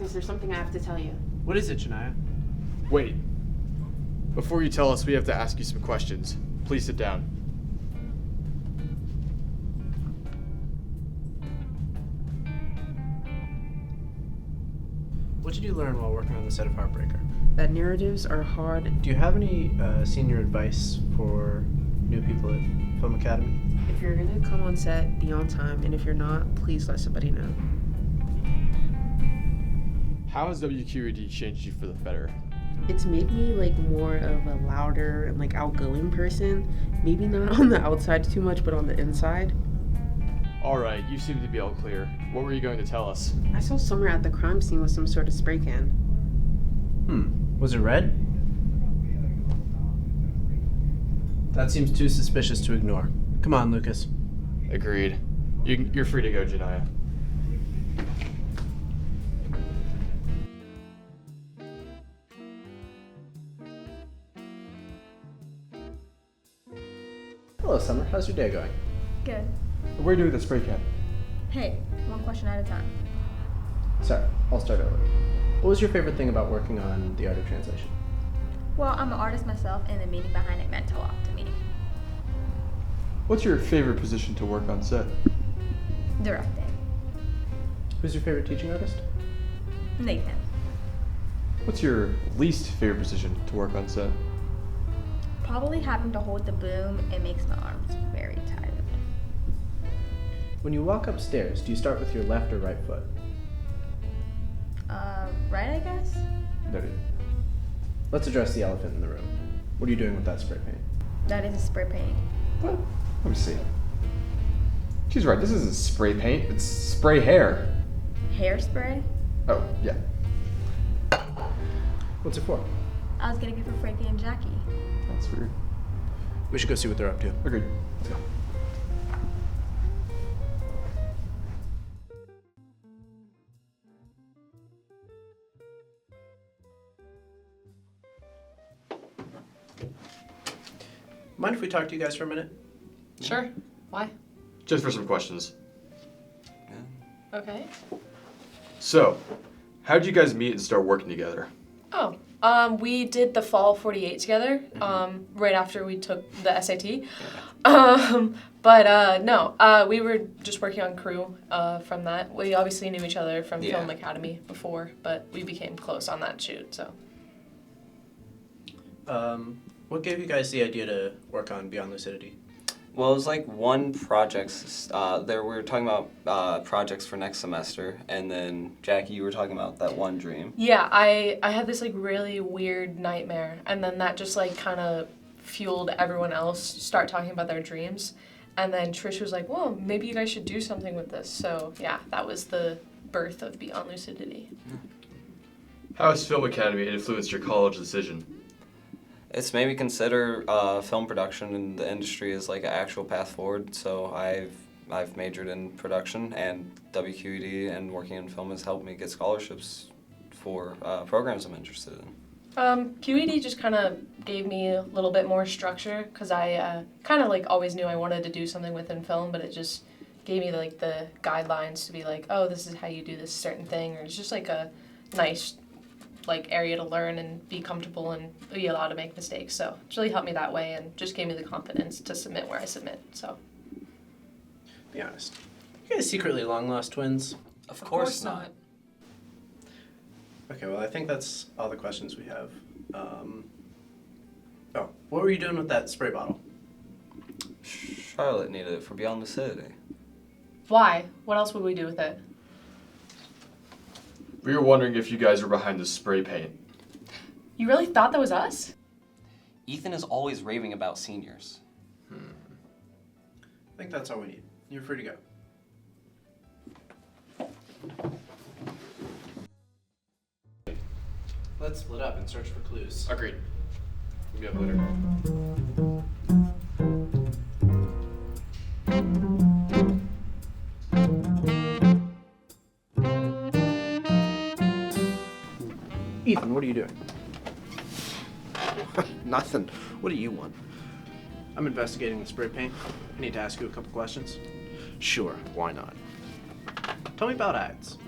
practice, there's something I have to tell you. What is it, Shania? Wait. Before you tell us, we have to ask you some questions. Please sit down. What did you learn while working on the set of Heartbreaker? That narratives are hard. Do you have any senior advice for new people at Film Academy? If you're gonna come on set, be on time, and if you're not, please let somebody know. How has WQED changed you for the better? It's made me like more of a louder and like outgoing person. Maybe not on the outside too much, but on the inside. Alright, you seem to be all clear. What were you going to tell us? I saw Summer at the crime scene with some sort of spray can. Was it red? That seems too suspicious to ignore. Come on, Lucas. Agreed. You're free to go, Janiyah. Hello, Summer. How's your day going? Good. What are you doing with the spray can? Hey, one question at a time. Sorry, I'll start over. What was your favorite thing about working on The Art of Translation? Well, I'm an artist myself, and the meaning behind it meant a lot to me. What's your favorite position to work on set? Directing. Who's your favorite teaching artist? Nathan. What's your least favorite position to work on set? Probably having to hold the boom, it makes my arms very tired. When you walk upstairs, do you start with your left or right foot? Right, I guess? Noted. Let's address the elephant in the room. What are you doing with that spray paint? That is a spray paint. What? Let me see. She's right, this isn't spray paint, it's spray hair. Hairspray? Oh, yeah. What's it for? I was getting it for Frankie and Jackie. That's weird. We should go see what they're up to. Agreed. Let's go. Mind if we talk to you guys for a minute? Sure. Why? Just for some questions. Okay. So, how did you guys meet and start working together? Oh, we did the Fall 48 together, right after we took the SAT. No, we were just working on crew from that. We obviously knew each other from Film Academy before, but we became close on that shoot, so. What gave you guys the idea to work on Beyond Lucidity? Well, it was like one project. We were talking about projects for next semester, and then Jackie, you were talking about that one dream. Yeah, I had this like really weird nightmare, and then that just like kind of fueled everyone else start talking about their dreams. And then Trish was like, well, maybe you guys should do something with this. So yeah, that was the birth of Beyond Lucidity. How has Film Academy influenced your college decision? It's made me consider film production in the industry as like an actual path forward. So I've majored in production, and WQED and working in film has helped me get scholarships for programs I'm interested in. QED just kind of gave me a little bit more structure because I kind of like always knew I wanted to do something within film, but it just gave me like the guidelines to be like, oh, this is how you do this certain thing, or it's just like a nice like area to learn and be comfortable and be allowed to make mistakes. So it's really helped me that way and just gave me the confidence to submit where I submit. So Be honest. You guys secretly long-lost twins? Of course not. Okay, well, I think that's all the questions we have. What were you doing with that spray bottle? Charlotte needed it for Beyond Lucidity. why? What else would we do with it? We were wondering if you guys were behind the spray paint. You really thought that was us? Ethan is always raving about seniors. I think that's all we need. You're free to go. Let's split up and search for clues. Agreed. We'll be up later. Ethan, what are you doing? Nothing. What do you want? I'm investigating the spray paint. I need to ask you a couple questions. Sure, why not? Tell me about ads.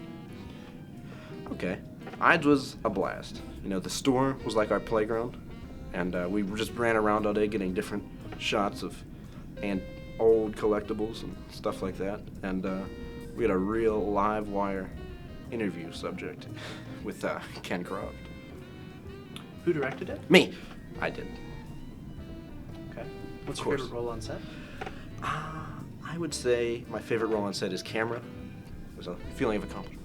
Okay. Ides was a blast. You know, the store was like our playground, and we just ran around all day getting different shots of and old collectibles and stuff like that. And we had a real live wire interview subject with Ken Croft. Who directed it? Me. I did. Okay. What's Of your course. favorite role on set? I would say my favorite role on set is camera. It was a feeling of accomplishment.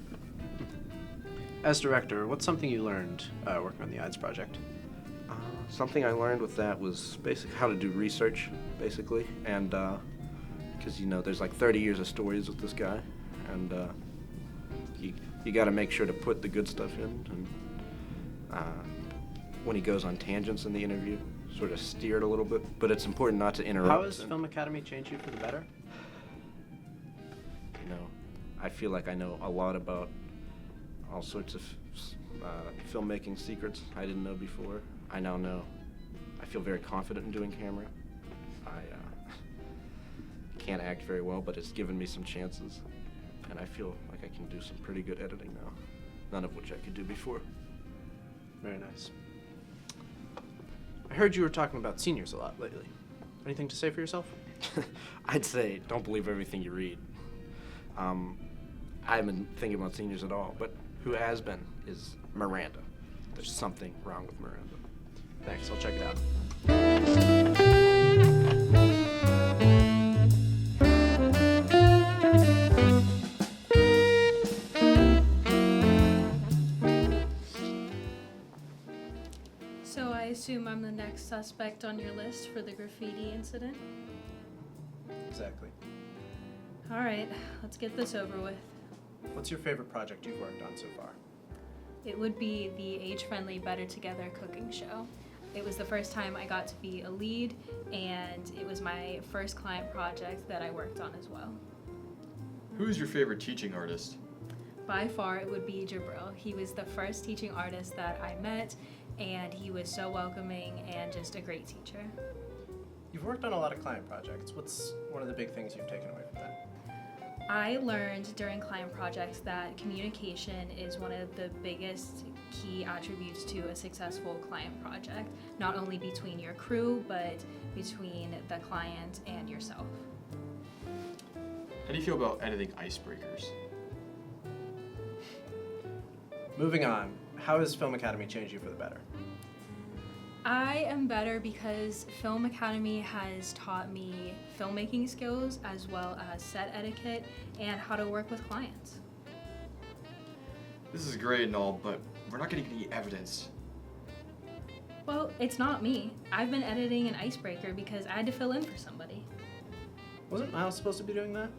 As director, what's something you learned working on the Ides project? Something I learned with that was basically how to do research, basically, and because you know there's like 30 years of stories with this guy, and you got to make sure to put the good stuff in, and when he goes on tangents in the interview, sort of steer it a little bit, but it's important not to interrupt. How has Film Academy changed you for the better? You know, I feel like I know a lot about all sorts of filmmaking secrets I didn't know before. I now know. I feel very confident in doing camera. I can't act very well, but it's given me some chances, and I feel like I can do some pretty good editing now, none of which I could do before. Very nice. I heard you were talking about seniors a lot lately. Anything to say for yourself? I'd say don't believe everything you read. I haven't been thinking about seniors at all, but who has been is Miranda. There's something wrong with Miranda. Thanks, I'll check it out. So I assume I'm the next suspect on your list for the graffiti incident? Exactly. All right, let's get this over with. What's your favorite project you've worked on so far? It would be the age-friendly Better Together cooking show. It was the first time I got to be a lead, and it was my first client project that I worked on as well. Who's your favorite teaching artist? By far, it would be Jabril. He was the first teaching artist that I met, and he was so welcoming and just a great teacher. You've worked on a lot of client projects. What's one of the big things you've taken away from that? I learned during client projects that communication is one of the biggest key attributes to a successful client project, not only between your crew, but between the client and yourself. How do you feel about editing icebreakers? Moving on, how has Film Academy changed you for the better? I am better because Film Academy has taught me filmmaking skills as well as set etiquette and how to work with clients. This is great and all, but we're not getting any evidence. Well, it's not me. I've been editing an icebreaker because I had to fill in for somebody. Wasn't Miles supposed to be doing that?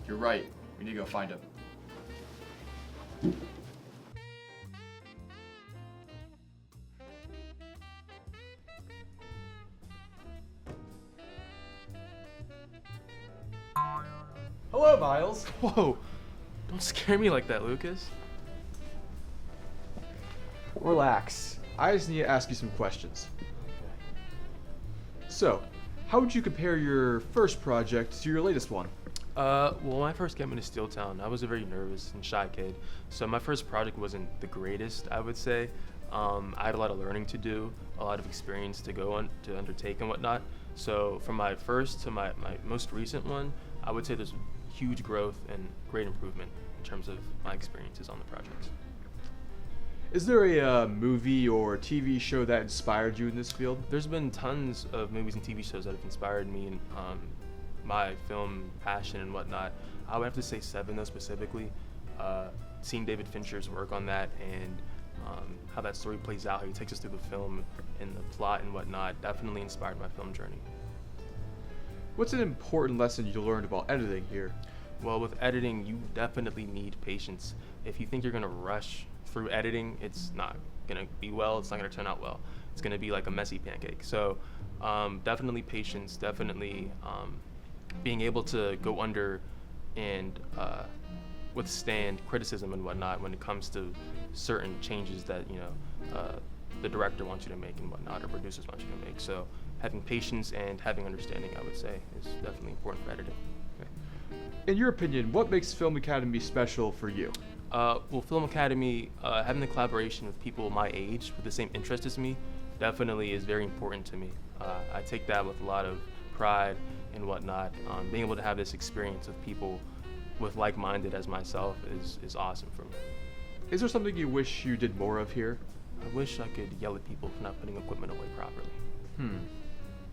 You're right. We need to go find him. Hello, Miles. Whoa! Don't scare me like that, Lucas. Relax. I just need to ask you some questions. So, how would you compare your first project to your latest one? Well, when I first came into Steeltown, I was a very nervous and shy kid. So my first project wasn't the greatest, I would say. I had a lot of learning to do, a lot of experience to go on to undertake and whatnot. So from my first to my most recent one, I would say there's huge growth and great improvement in terms of my experiences on the projects. Is there a movie or TV show that inspired you in this field? There's been tons of movies and TV shows that have inspired me in my film passion and whatnot. I would have to say 7 though specifically. Seeing David Fincher's work on that and how that story plays out, how he takes us through the film and the plot and whatnot, definitely inspired my film journey. What's an important lesson you learned about editing here? Well, with editing, you definitely need patience. If you think you're gonna rush through editing, it's not gonna be well, it's not gonna turn out well. It's gonna be like a messy pancake. So definitely patience, definitely being able to go under and withstand criticism and whatnot when it comes to certain changes that the director wants you to make and whatnot, or producers want you to make. So having patience and having understanding, I would say, is definitely important for editing. In your opinion, what makes Film Academy special for you? Well, Film Academy, having the collaboration with people my age with the same interest as me definitely is very important to me. I take that with a lot of pride and whatnot. Being able to have this experience with people with like-minded as myself is awesome for me. Is there something you wish you did more of here? I wish I could yell at people for not putting equipment away properly.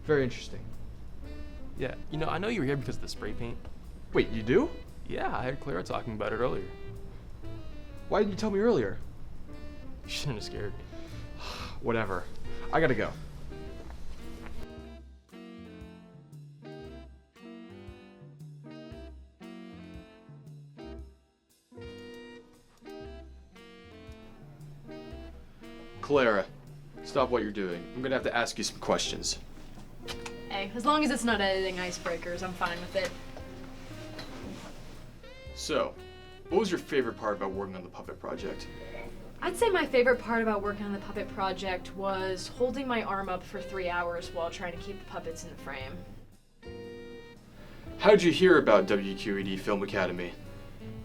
Very interesting. Yeah, I know you were here because of the spray paint. Wait, you do? Yeah, I heard Clara talking about it earlier. Why didn't you tell me earlier? You shouldn't have scared me. Whatever. I gotta go. Clara, stop what you're doing. I'm gonna have to ask you some questions. Hey, as long as it's not editing icebreakers, I'm fine with it. So, what was your favorite part about working on the puppet project? I'd say my favorite part about working on the puppet project was holding my arm up for 3 hours while trying to keep the puppets in the frame. How did you hear about WQED Film Academy?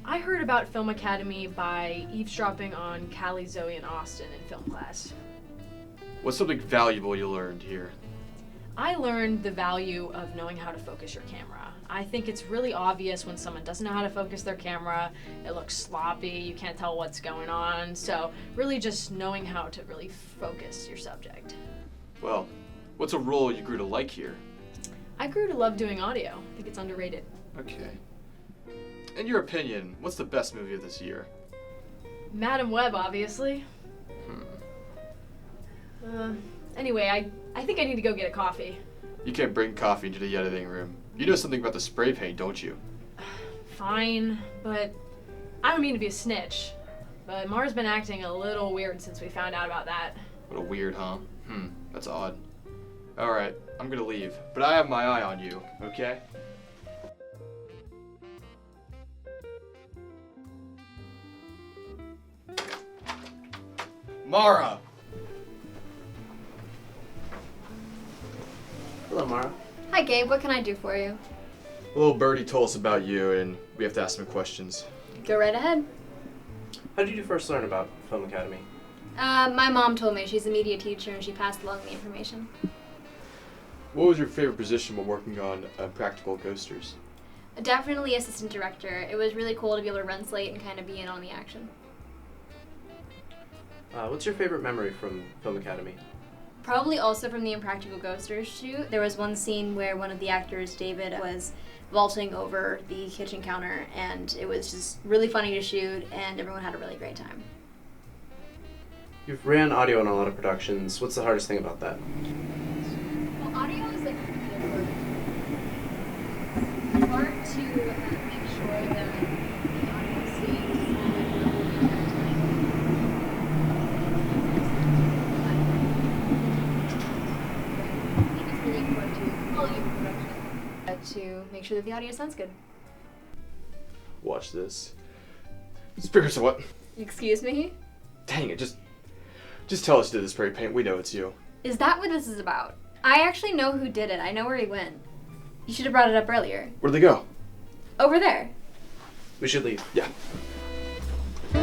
I heard about Film Academy by eavesdropping on Callie, Zoe, and Austin in film class. What's something valuable you learned here? I learned the value of knowing how to focus your camera. I think it's really obvious when someone doesn't know how to focus their camera. It looks sloppy, you can't tell what's going on. So really just knowing how to really focus your subject. Well, what's a role you grew to like here? I grew to love doing audio. I think it's underrated. Okay. In your opinion, what's the best movie of this year? Madam Web, obviously. Anyway, I think I need to go get a coffee. You can't bring coffee into the editing room. You know something about the spray paint, don't you? Fine, but I don't mean to be a snitch. But Mara's been acting a little weird since we found out about that. What a weird, huh? That's odd. Alright, I'm gonna leave, but I have my eye on you, okay? Mara! Hello, Mara. Hi, Gabe. What can I do for you? A little birdie told us about you, and we have to ask some questions. Go right ahead. How did you first learn about Film Academy? My mom told me. She's a media teacher, and she passed along the information. What was your favorite position while working on Practical Ghosters? Definitely assistant director. It was really cool to be able to run slate and kind of be in on the action. What's your favorite memory from Film Academy? Probably also from the Impractical Ghosters shoot. There was one scene where one of the actors, David, was vaulting over the kitchen counter, and it was just really funny to shoot, and everyone had a really great time. You've ran audio in a lot of productions. What's the hardest thing about that? Well, audio is like it's hard to make sure that the audio stays to make sure that the audio sounds good. Watch this. Spirits of what? Excuse me? Dang it, just tell us you did the spray paint. We know it's you. Is that what this is about? I actually know who did it. I know where he went. You should have brought it up earlier. Where'd they go? Over there. We should leave. Yeah. I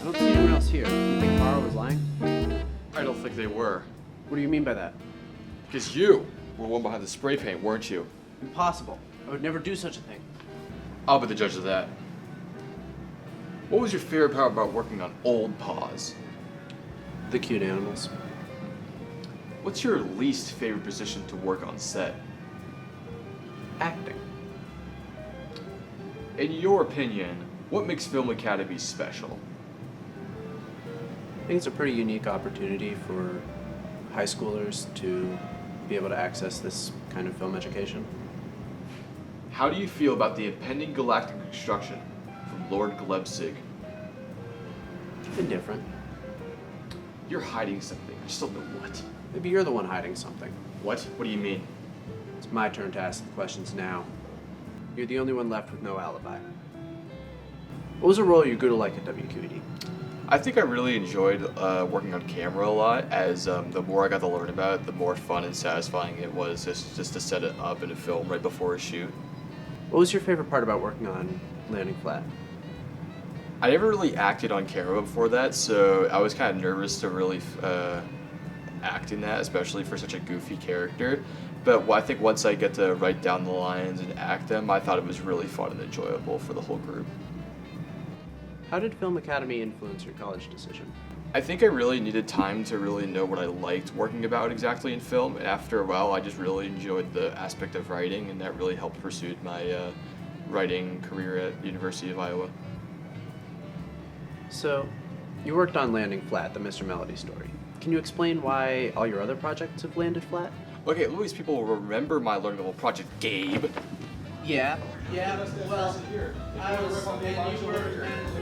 don't see anyone else here. You think Mara was lying? I don't think they were. What do you mean by that? Because you were one behind the spray paint, weren't you? Impossible. I would never do such a thing. I'll be the judge of that. What was your favorite part about working on Old Paws? The cute animals. What's your least favorite position to work on set? Acting. In your opinion, what makes Film Academy special? I think it's a pretty unique opportunity for high schoolers to be able to access this kind of film education. How do you feel about the impending galactic destruction from Lord Glebsig? Indifferent. You're hiding something. I just don't know what. Maybe you're the one hiding something. What? What do you mean? It's my turn to ask the questions now. You're the only one left with no alibi. What was a role you grew to like at WQED? I think I really enjoyed working on camera a lot, as the more I got to learn about it, the more fun and satisfying it was just to set it up in a film right before a shoot. What was your favorite part about working on Landing Flat? I never really acted on camera before that, so I was kind of nervous to really act in that, especially for such a goofy character. But I think once I get to write down the lines and act them, I thought it was really fun and enjoyable for the whole group. How did Film Academy influence your college decision? I think I really needed time to really know what I liked working about exactly in film, and after a while I just really enjoyed the aspect of writing, and that really helped pursue my writing career at University of Iowa. So, you worked on Landing Flat, the Mr. Melody story. Can you explain why all your other projects have landed flat? Okay, Louis, people will remember my learning level project, Gabe. Yeah. Yeah, well, I was, and you were, and